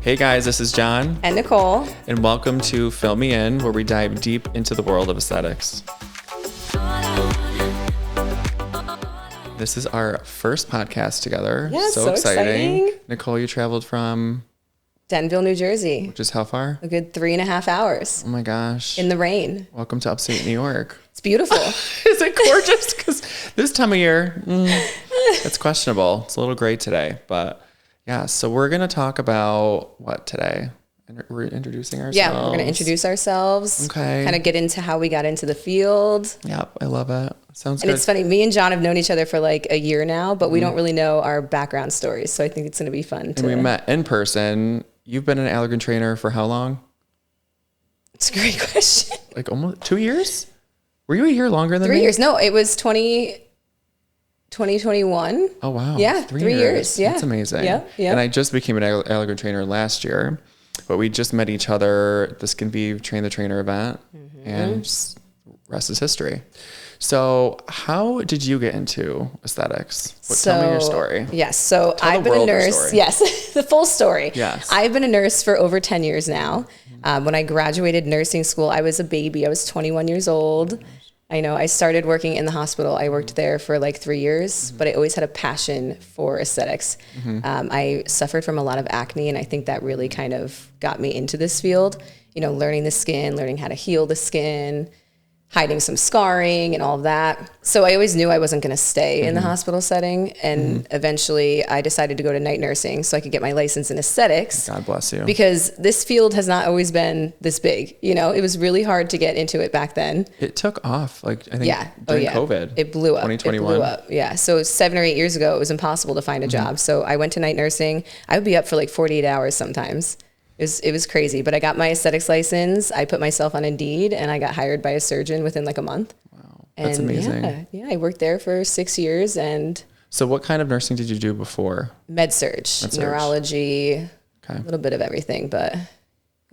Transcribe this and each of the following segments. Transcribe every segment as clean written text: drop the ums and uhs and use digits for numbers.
Hey guys, this is Jon and Nicole, and welcome to Fill Me In, where we dive deep into the world of aesthetics. This is our first podcast together. Yeah, so exciting. Nicole, you traveled from Denville, New Jersey. Which is how far? A good 3.5 hours. Oh my gosh. In the rain. Welcome to upstate New York. It's beautiful. Is it gorgeous? Because this time of year, it's questionable. It's a little gray today, but yeah. So we're going to talk about what today? We're introducing ourselves. Yeah, we're going to introduce ourselves. Okay. Kind of get into how we got into the field. Yep, I love it. Sounds good. And it's funny, me and Jon have known each other for like a year now, but we don't really know our background stories. So I think it's going to be fun. And we met in person. You've been an Allergan trainer for how long? It's a great question. Like almost 2 years? Were you a year longer than 3 me? years. No, it was 2021. Oh, wow. Yeah, 3 years. Yeah. That's amazing. Yeah, yeah. And I just became an Allergan trainer last year, but we just met each other at the SkinViVe Train the Trainer event, and just rest is history. So how did you get into aesthetics? Tell me your story. Yes. So I've been a nurse. Yes. The full story. Yes. I've been a nurse for over 10 years now. When I graduated nursing school, I was a baby. I was 21 years old. I know I started working in the hospital. I worked there for like 3 years, but I always had a passion for aesthetics. I suffered from a lot of acne, and I think that really kind of got me into this field, you know, learning the skin, learning how to heal the skin, hiding some scarring and all of that. So I always knew I wasn't going to stay in the hospital setting. And eventually I decided to go to night nursing so I could get my license in aesthetics. God bless you. Because this field has not always been this big. You know, it was really hard to get into it back then. It took off, like, I think during COVID. It blew up. 2021. It blew up. Yeah. So 7 or 8 years ago, it was impossible to find a job. So I went to night nursing. I would be up for like 48 hours sometimes. It was crazy, but I got my aesthetics license. I put myself on Indeed, and I got hired by a surgeon within like a month. Wow, that's amazing. Yeah, I worked there for 6 years. And so what kind of nursing did you do before? Med-surg, neurology, okay. A little bit of everything, but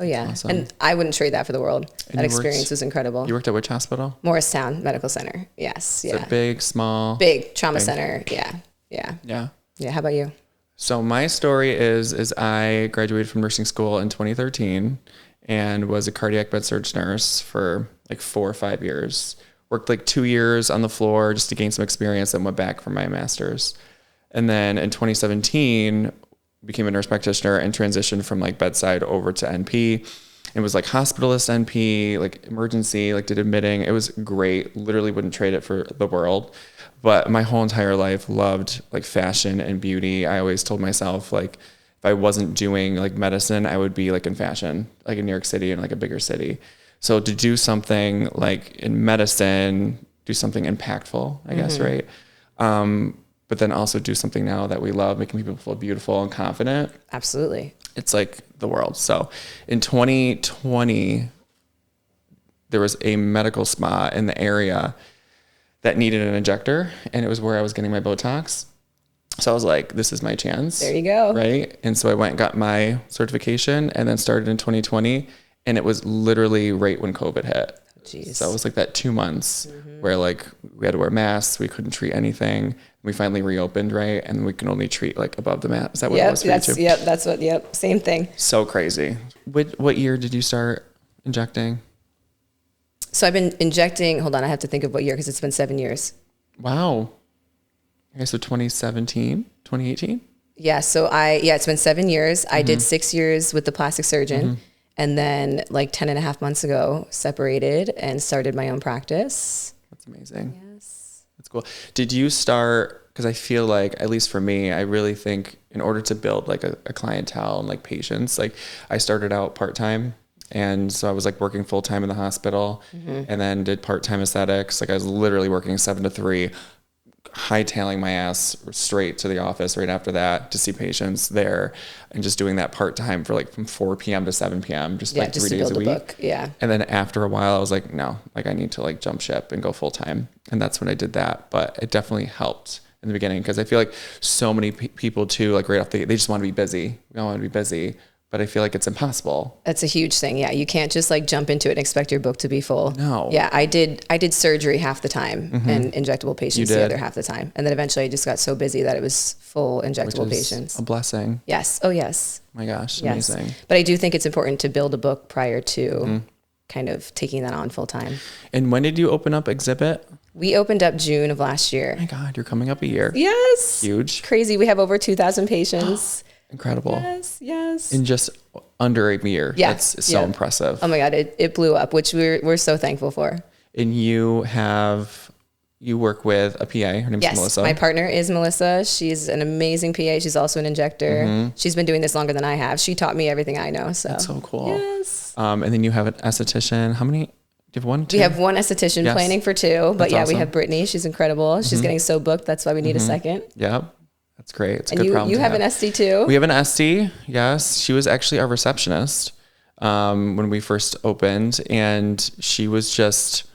Awesome. And I wouldn't trade that for the world. That experience was incredible. You worked at which hospital? Morristown Medical Center. Yes, yeah. Big, small? Big trauma center. Yeah. Yeah. How about you? So my story is I graduated from nursing school in 2013 and was a cardiac med-surg nurse for like 4 or 5 years. Worked like 2 years on the floor just to gain some experience, and went back for my master's. And then in 2017, became a nurse practitioner and transitioned from like bedside over to NP. It was like hospitalist NP, like emergency, like did admitting. It was great. Literally wouldn't trade it for the world. But my whole entire life loved like fashion and beauty. I always told myself like if I wasn't doing like medicine, I would be like in fashion, like in New York City and like a bigger city. So to do something like in medicine, do something impactful, I guess, right? But then also do something now that we love, making people feel beautiful and confident. Absolutely. It's like the world. So in 2020, there was a medical spa in the area that needed an injector, and it was where I was getting my Botox. So I was like, this is my chance. There you go. Right? And so I went and got my certification and then started in 2020, and it was literally right when COVID hit. Jeez. So it was like that 2 months where like we had to wear masks, we couldn't treat anything. We finally reopened, right? And we can only treat like above the mask. Is that what it was for you too? Yep, same thing. So crazy. What year did you start injecting? So I've been injecting, hold on, I have to think of what year because it's been 7 years. Wow. Okay, so 2017, 2018? Yeah, so it's been 7 years. I did 6 years with the plastic surgeon. And then like 10 and a half months ago, separated and started my own practice. That's amazing. Yes. That's cool. Did you start, because I feel like, at least for me, I really think in order to build like a clientele and like patients, like I started out part-time. And so I was like working full-time in the hospital and then did part-time aesthetics. Like I was literally working 7 to 3, hightailing my ass straight to the office right after that to see patients there, and just doing that part-time for like from 4 p.m. to 7 p.m. just like 3 days a week. Book. Yeah. And then after a while I was like, no, like I need to like jump ship and go full-time. And that's when I did that. But it definitely helped in the beginning because I feel like so many people too, like right off they just want to be busy. We all want to be busy. but I feel like it's impossible. That's a huge thing. Yeah. You can't just like jump into it and expect your book to be full. No. Yeah. I did surgery half the time and injectable patients the other half the time. And then eventually I just got so busy that it was full injectable patients. A blessing. Yes. Oh yes. My gosh. Yes. Amazing. But I do think it's important to build a book prior to kind of taking that on full time. And when did you open up Exhibit? We opened up June of last year. Oh my God, you're coming up a year. Yes. Huge. Crazy. We have over 2,000 patients. Incredible. Yes. In just under a year. Yeah. That's so impressive. Oh my God. It blew up, which we're so thankful for. And you work with a PA. Her name's Melissa. My partner is Melissa. She's an amazing PA. She's also an injector. She's been doing this longer than I have. She taught me everything I know. So that's so cool. Yes. And then you have an esthetician. How many? Do you have one? Two? We have one esthetician planning for 2, but That's we awesome. have Brittany. She's incredible. She's getting so booked. That's why we need a second. Yep. That's great. It's a And good problem you to have an SD too? We have an SD. Yes. She was actually our receptionist when we first opened, and she was just,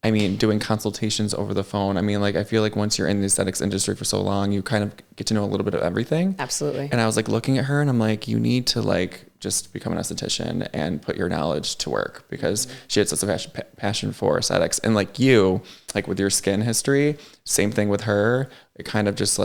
doing consultations over the phone. I feel like once you're in the aesthetics industry for so long, you kind of get to know a little bit of everything. Absolutely. And I was like looking at her and I'm like, you need to just become an esthetician and put your knowledge to work, because she had such a passion for aesthetics. And with your skin history, same thing with her. It kind of just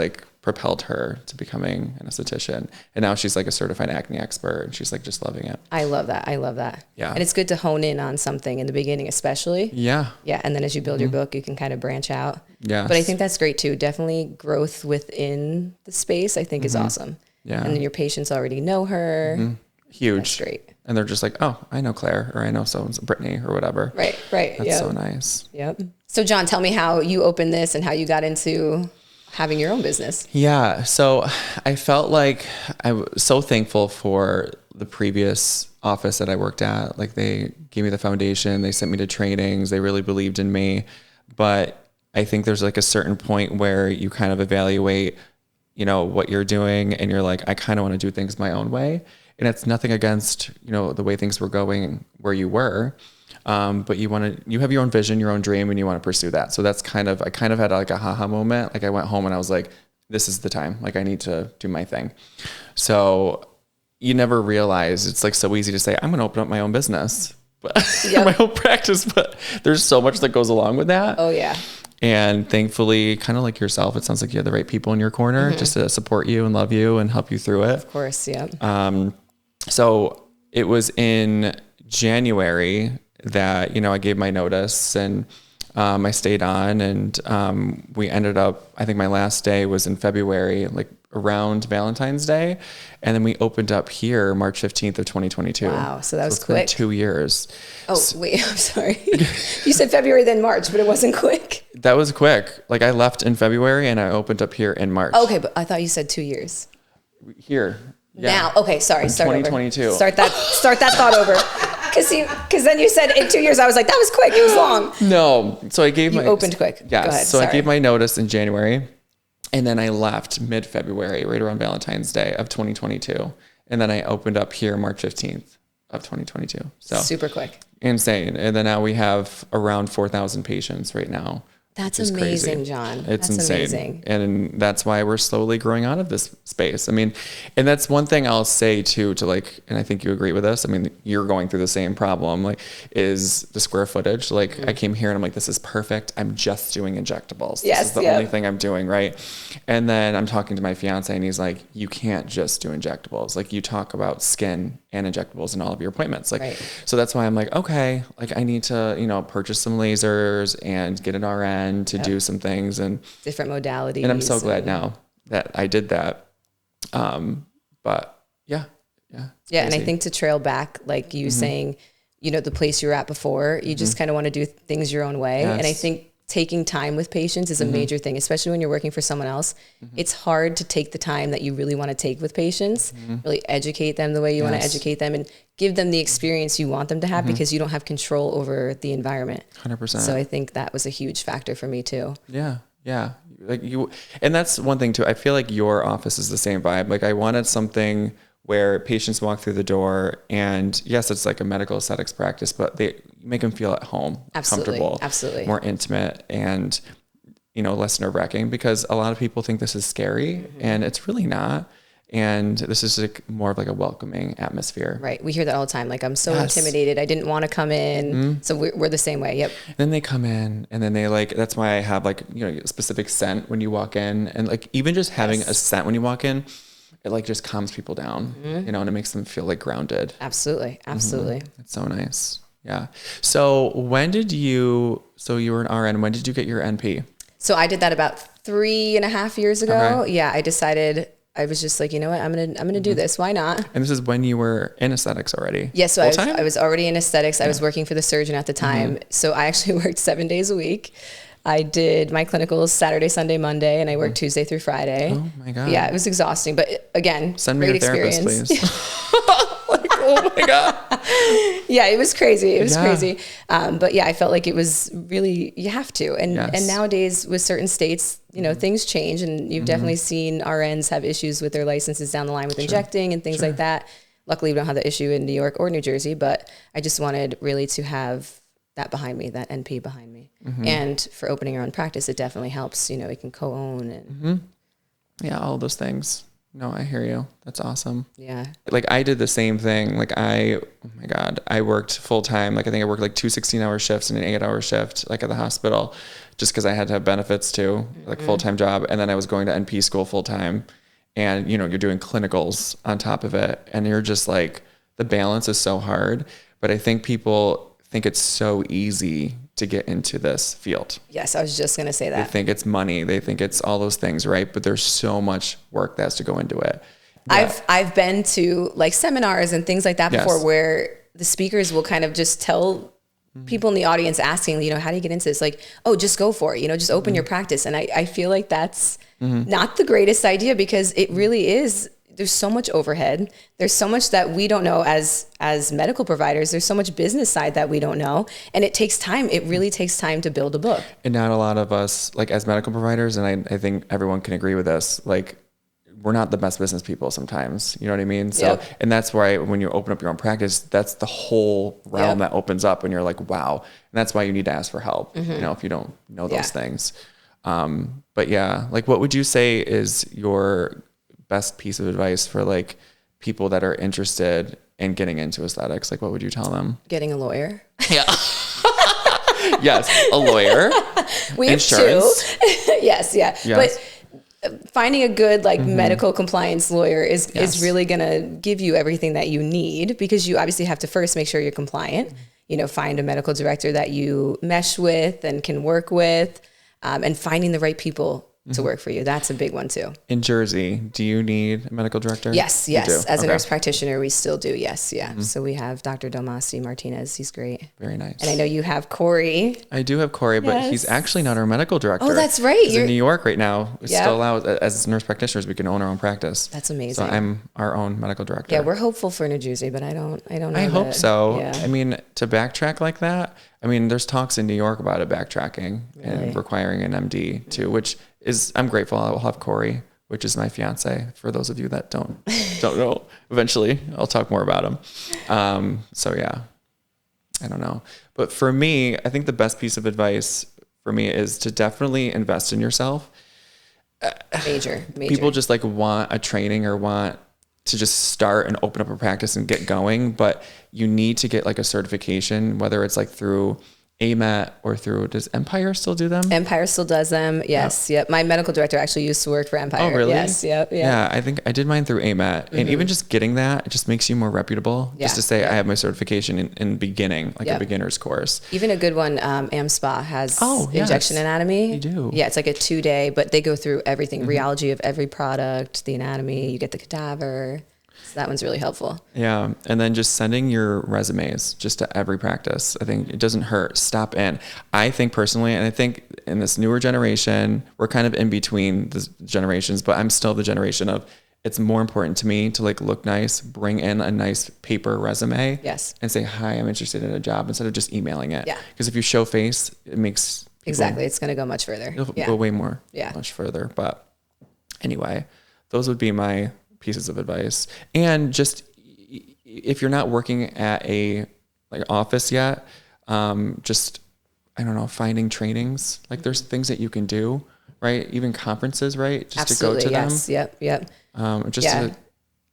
propelled her to becoming an esthetician. And now she's a certified acne expert, and she's just loving it. I love that. Yeah. And it's good to hone in on something in the beginning, especially. Yeah. Yeah. And then as you build your book, you can kind of branch out. Yeah. But I think that's great too. Definitely growth within the space, I think is awesome. Yeah. And then your patients already know her. Huge. That's great. And they're just like, oh, I know Claire, or I know so-and-so, Brittany, or whatever. Right. That's so nice. Yep. So Jon, tell me how you opened this and how you got into having your own business. Yeah. So I felt like I was so thankful for the previous office that I worked at. They gave me the foundation, they sent me to trainings, they really believed in me. But I think there's a certain point where you kind of evaluate, what you're doing, and you're like, I kind of want to do things my own way. And it's nothing against, the way things were going where you were. But you have your own vision, your own dream, and you want to pursue that. So that's I kind of had a haha moment. I went home and I was like, this is the time. I need to do my thing. So you never realize it's so easy to say, I'm going to open up my own business, my own practice, but there's so much that goes along with that. Oh yeah. And thankfully, kind of like yourself, it sounds like you have the right people in your corner just to support you and love you and help you through it. Of course. Yeah. So it was in January that, I gave my notice, and I stayed on, and we ended up, I think my last day was in February, around Valentine's Day. And then we opened up here March 15th of 2022. Wow. So that was it's quick. been 2 years. Oh, wait, I'm sorry. You said February, then March, but it wasn't quick. That was quick. I left in February and I opened up here in March. Okay. But I thought you said 2 years. Here. Yeah. Now. Okay. Sorry. Start 2022. over. Start that thought over. Because then you said in 2 years, I was like, that was quick. It was long. No. So I gave You opened quick. Yes. Go ahead. So Sorry. I gave my notice in January, and then I left mid-February, right around Valentine's Day of 2022. And then I opened up here March 15th of 2022. So super quick. Insane. And then now we have around 4,000 patients right now. That's amazing, crazy. Jon. It's that's insane. Amazing. And that's why we're slowly growing out of this space. And that's one thing I'll say too, and I think you agree with this. You're going through the same problem, is the square footage. I came here and I'm like, this is perfect. I'm just doing injectables. Yes, this is the only thing I'm doing, right? And then I'm talking to my fiance and he's like, you can't just do injectables. You talk about skin and injectables in all of your appointments. Right. So that's why I'm like, okay, I need to, purchase some lasers and get an RN to do some things and different modalities. And I'm so glad now that I did that. But yeah. And I think to trail back, you saying, the place you were at before, you just kind of want to do things your own way. Yes. And I think taking time with patients is a major thing, especially when you're working for someone else. It's hard to take the time that you really want to take with patients, really educate them the way you want to educate them, and give them the experience you want them to have, because you don't have control over the environment. 100%. So I think that was a huge factor for me too. Yeah. And that's one thing too. I feel like your office is the same vibe. I wanted something where patients walk through the door and yes, it's a medical aesthetics practice, but they make them feel at home, comfortable, more intimate, and, less nerve wracking, because a lot of people think this is scary and it's really not. And this is like more of like a welcoming atmosphere. Right. We hear that all the time. Like, I'm so intimidated. I didn't want to come in. So we're the same way. Yep. Then they come in and then they like, that's why I have like, a specific scent when you walk in, and like even just having a scent when you walk in, it like just calms people down, and it makes them feel like grounded. Absolutely. Absolutely. It's so nice. Yeah. So you were an RN, when did you get your NP? So I did that about 3.5 years ago. Okay. Yeah. I decided, I was just like, you know what, I'm going to do this. Why not? And this is when you were in aesthetics already? Yeah. So I was already in aesthetics. I was working for the surgeon at the time. So I actually worked 7 days a week. I did my clinicals Saturday, Sunday, Monday, and I worked Tuesday through Friday. Oh my God. Yeah, it was exhausting. But again, send me great your therapist, experience. please. Like, oh my God. Yeah, it was crazy. It was crazy. But yeah, I felt like it was really, you have to. And nowadays with certain states, things change, and you've definitely seen RNs have issues with their licenses down the line with injecting and things like that. Luckily, we don't have the issue in New York or New Jersey, but I just wanted really to have that behind me, that NP behind me. And for opening your own practice, it definitely helps. We can co-own and yeah, all those things. No, I hear you. That's awesome. Yeah. Like I did the same thing. Like oh my God, I worked full time. Like I think I worked like 2 16-hour shifts and an 8-hour shift, like at the hospital, just because I had to have benefits too, like full-time job. And then I was going to NP school full time, and you're doing clinicals on top of it. And you're just like, the balance is so hard. But I think people think it's so easy to get into this field. Yes, I was just going to say that. They think it's money. They think it's all those things, right? But there's so much work that has to go into it. I've been to like seminars and things like that before, where the speakers will kind of just tell people in the audience asking, how do you get into this? Like, oh, just go for it, just open your practice. And I feel like that's not the greatest idea, because it really is. There's so much overhead. There's so much that we don't know as medical providers. There's so much business side that we don't know. And it takes time. It really takes time to build a book. And not a lot of us, like as medical providers, and I think everyone can agree with this, like we're not the best business people sometimes. You know what I mean? So, and that's why when you open up your own practice, that's the whole realm that opens up, and you're like, wow. And that's why you need to ask for help, if you don't know those things. But yeah, like what would you say is your best piece of advice for like people that are interested in getting into aesthetics? Like what would you tell them? Getting a lawyer. Yeah. Yes, a lawyer. We have insurance. 2. Yes. But finding a good medical compliance lawyer is really going to give you everything that you need, because you obviously have to first make sure you're compliant. Find a medical director that you mesh with and can work with, and finding the right people to work for you. That's a big one too. In Jersey, do you need a medical director? Yes. As a nurse practitioner, we still do. Yes. Yeah. So we have Dr. Domasi Martinez. He's great. Very nice. And I know you have Corey. I do have Corey, but he's actually not our medical director. Oh, that's right. He's in New York right now. It's still allowed as nurse practitioners, we can own our own practice. That's amazing. So I'm our own medical director. Yeah. We're hopeful for New Jersey, but I don't know. I hope so. Yeah. I mean, to backtrack like that, there's talks in New York about it backtracking and requiring an MD too, which is, I'm grateful. I will have Corey, which is my fiance. For those of you that don't know, eventually I'll talk more about him. So yeah, I don't know. But for me, I think the best piece of advice for me is to definitely invest in yourself. Major. People just like want a training or want to just start and open up a practice and get going, but you need to get like a certification, whether it's like through AMET or through, does Empire still do them? Empire still does them. Yes. Yep. My medical director actually used to work for Empire. Oh, really? Yes. Yep. Yeah. I think I did mine through AMET, and even just getting that, it just makes you more reputable. Just to say I have my certification in beginning, like a beginner's course. Even a good one, AmSpa has injection anatomy. They do. Yeah. It's like a 2-day, but they go through everything, rheology of every product, the anatomy, you get the cadaver. So that one's really helpful. Yeah. And then just sending your resumes just to every practice. I think it doesn't hurt. Stop in. I think personally, and I think in this newer generation, we're kind of in between the generations, but I'm still the generation of, it's more important to me to like look nice, bring in a nice paper resume, and say, hi, I'm interested in a job, instead of just emailing it. Yeah. Because if you show face, it makes exactly. It's going to go much further. It'll go way more, much further. But anyway, those would be my pieces of advice. And just if you're not working at a like office yet, just, I don't know, finding trainings. Like there's things that you can do right? Even conferences, right? Just Absolutely, to go to yes. them. Yep. Just to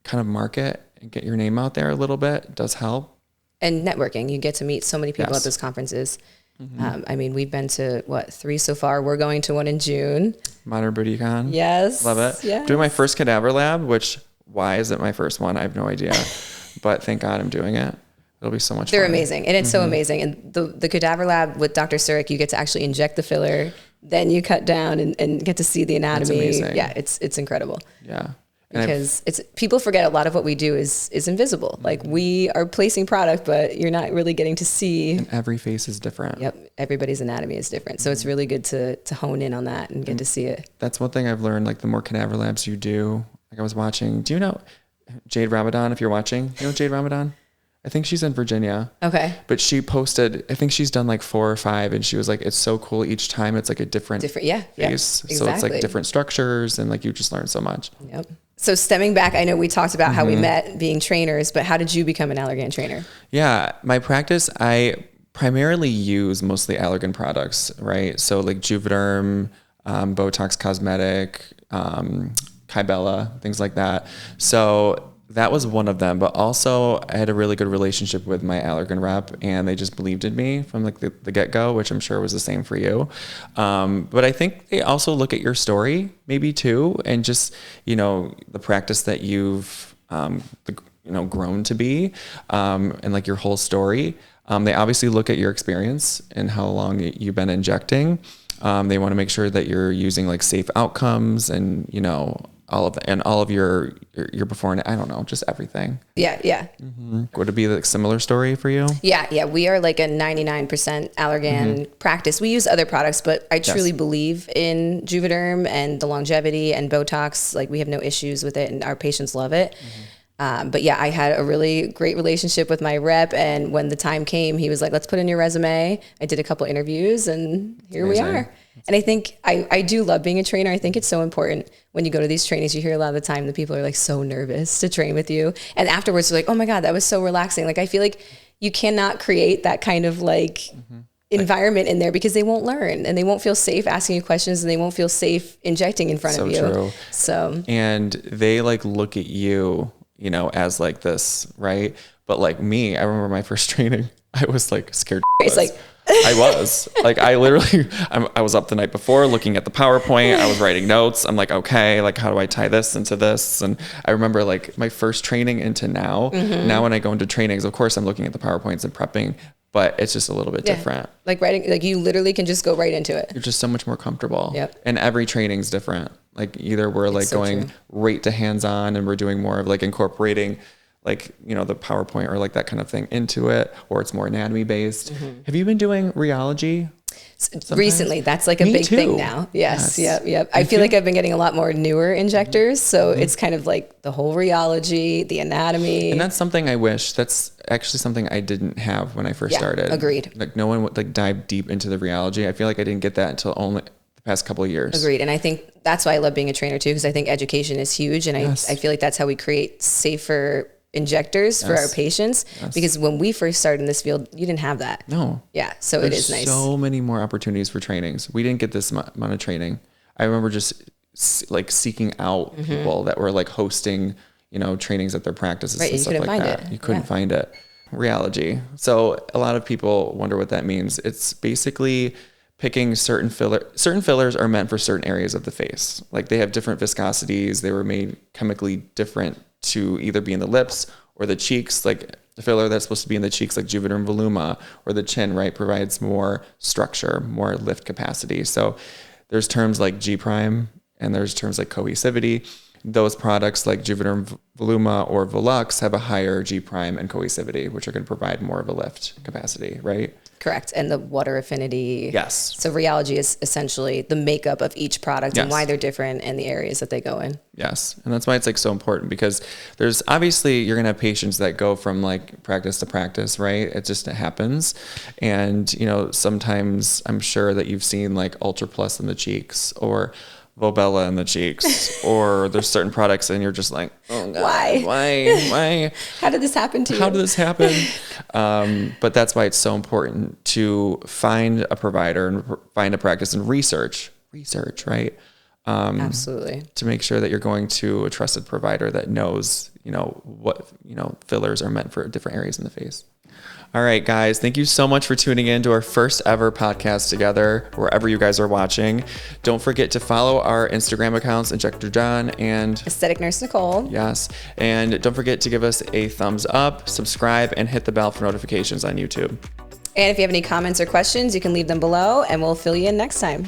kind of market and get your name out there a little bit does help. And networking, you get to meet so many people at those conferences. I mean, we've been to 3 so far. We're going to one in June. Modern Booty Con. Yes. Love it. Yes. Doing my first cadaver lab, which why is it my first one? I have no idea. But thank God I'm doing it. It'll be so much fun. They're amazing. And it's so amazing. And the cadaver lab with Dr. Surik, you get to actually inject the filler. Then you cut down and get to see the anatomy. That's amazing. Yeah, it's incredible. Yeah. Because people forget a lot of what we do is invisible. Like we are placing product, but you're not really getting to see. And every face is different. Yep. Everybody's anatomy is different. So it's really good to hone in on that and get to see it. That's one thing I've learned, like the more cadaver labs you do, like I was watching, do you know Jade Ramadan, if you're watching? You know Jade Ramadan? I think she's in Virginia. Okay. But she posted, I think she's done like 4 or 5, and she was like, it's so cool each time. It's like a different face. Yeah, exactly. So it's like different structures, and like you just learn so much. Yep. So stemming back, I know we talked about how we met being trainers, but how did you become an Allergan trainer? Yeah, my practice, I primarily use mostly Allergan products, right? So like Juvederm, Botox Cosmetic, Kybella, things like that. So that was one of them, but also I had a really good relationship with my Allergan rep, and they just believed in me from like the get-go, which I'm sure was the same for you. But I think they also look at your story maybe too, and just, the practice that you've, grown to be, and like your whole story. They obviously look at your experience and how long you've been injecting. They want to make sure that you're using like safe outcomes and, all of your before and I don't know, just everything. Yeah. Would it be like similar story for you? Yeah. We are like a 99% Allergan practice. We use other products, but I truly believe in Juvederm and the longevity and Botox. Like we have no issues with it, and our patients love it. But yeah, I had a really great relationship with my rep, and when the time came, he was like, let's put in your resume. I did a couple interviews, and here we are. And I think I do love being a trainer. I think it's so important when you go to these trainings. You hear a lot of the time the people are like so nervous to train with you, and afterwards they're like, oh my God, that was so relaxing. Like I feel like you cannot create that kind of like environment in there because they won't learn, and they won't feel safe asking you questions, and they won't feel safe injecting in front of you. True. So and they like look at you, as like this, right? But like me, I remember my first training, I was like scared. It's like I was like, I literally, I was up the night before looking at the PowerPoint. I was writing notes. I'm like, okay, like how do I tie this into this? And I remember like my first training into now. Now when I go into trainings, of course I'm looking at the PowerPoints and prepping, but it's just a little bit different. Like writing, like you literally can just go right into it. You're just so much more comfortable. Yep. And every training's different. Like either we're like going right to hands-on, and we're doing more of like incorporating like, the PowerPoint or like that kind of thing into it, or it's more anatomy based. Have you been doing rheology? Recently, that's like a big thing now. Yes. Yep. I feel like I've been getting a lot more newer injectors. So it's kind of like the whole rheology, the anatomy. And that's something I wish, that's actually something I didn't have when I first started. Agreed. Like no one would like dive deep into the rheology. I feel like I didn't get that until only the past couple of years. Agreed. And I think that's why I love being a trainer too, because I think education is huge. And I feel like that's how we create safer injectors for our patients, because when we first started in this field, you didn't have that. No. Yeah. So it is nice. So many more opportunities for trainings. We didn't get this amount of training. I remember just like seeking out people that were like hosting, trainings at their practices and stuff like that. You couldn't find it. Rheology. So a lot of people wonder what that means. It's basically picking certain fillers are meant for certain areas of the face. Like they have different viscosities. They were made chemically different to either be in the lips or the cheeks. Like the filler that's supposed to be in the cheeks, like Juvederm Voluma, or the chin, right, provides more structure, more lift capacity. So there's terms like G prime, and there's terms like cohesivity. Those products like Juvederm Voluma or Volux have a higher G prime and cohesivity, which are going to provide more of a lift capacity, right? Correct. And the water affinity. Yes. So rheology is essentially the makeup of each product and why they're different and the areas that they go in. Yes. And that's why it's like so important, because there's obviously you're going to have patients that go from like practice to practice, right? It just happens. And, sometimes I'm sure that you've seen like Ultra Plus in the cheeks or Vobella in the cheeks, or there's certain products and you're just like, oh God, why? How did this happen to you? How did this happen? But that's why it's so important to find a provider and find a practice and research research, right? Absolutely. To make sure that you're going to a trusted provider that knows, what, fillers are meant for different areas in the face. All right, guys, thank you so much for tuning in to our first ever podcast together, wherever you guys are watching. Don't forget to follow our Instagram accounts, Injector Jon and Aesthetic Nurse Nicole. Yes. And don't forget to give us a thumbs up, subscribe, and hit the bell for notifications on YouTube. And if you have any comments or questions, you can leave them below and we'll fill you in next time.